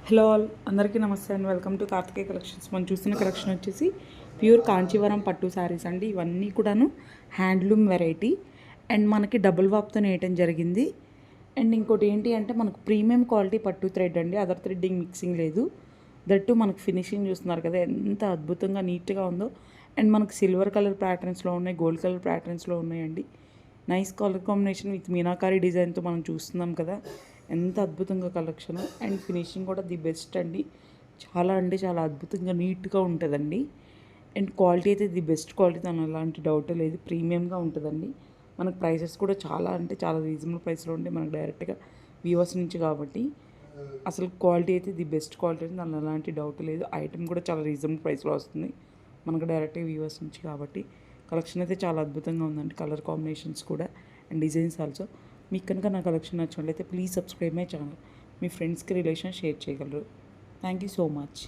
Hello all అందరికీ నమస్తే and welcome to Karthikeya collections. మనం చూస్తున్న కలెక్షన్ వచ్చేసి ప్యూర్ కాంచీవరం పట్టు శారీస్ అండి. ఇవన్నీ కూడాను హ్యాండ్లూమ్ వెరైటీ అండ్ మనకి డబుల్ వాప్తో నేయటం జరిగింది. అండ్ ఇంకోటి ఏంటి అంటే మనకు ప్రీమియం క్వాలిటీ పట్టు థ్రెడ్ అండి, అదర్ థ్రెడ్డింగ్ మిక్సింగ్ లేదు. దట్టు మనకు ఫినిషింగ్ చూస్తున్నారు కదా ఎంత అద్భుతంగా నీట్గా ఉందో. అండ్ మనకు సిల్వర్ కలర్ ప్యాటర్న్స్లో ఉన్నాయి, గోల్డ్ కలర్ ప్యాటర్న్స్లో ఉన్నాయండి. Nice colour combination with meenakari డిజైన్తో మనం చూస్తున్నాం కదా ఎంత అద్భుతంగా కలెక్షన్. అండ్ ఫినిషింగ్ కూడా ది బెస్ట్ అండి, చాలా అంటే చాలా అద్భుతంగా నీట్గా ఉంటుందండి. అండ్ క్వాలిటీ అయితే ది బెస్ట్ క్వాలిటీ, దాని ఎలాంటి డౌట్ లేదు, ప్రీమియంగా ఉంటుందండి. మనకు ప్రైసెస్ కూడా చాలా అంటే చాలా రీజనబుల్ ప్రైస్లో ఉంటాయి మనకు డైరెక్ట్గా వ్యూవర్స్ నుంచి కాబట్టి అసలు క్వాలిటీ అయితే ది బెస్ట్ క్వాలిటీ, దానిలో ఎలాంటి డౌట్ లేదు. ఐటమ్ కూడా చాలా రీజనబుల్ ప్రైస్లో వస్తుంది మనకు డైరెక్ట్గా వ్యూవర్స్ నుంచి కాబట్టి కలెక్షన్ అయితే చాలా అద్భుతంగా ఉందండి. కలర్ కాంబినేషన్స్ కూడా అండ్ డిజైన్స్ ఆల్సో. మీకు కనుక నా కలెక్షన్ నచ్చినట్లయితే ప్లీజ్ సబ్స్క్రైబ్ మై ఛానల్. మీ ఫ్రెండ్స్కి రిలేషన్ షేర్ చేయగలరు. Thank you so much.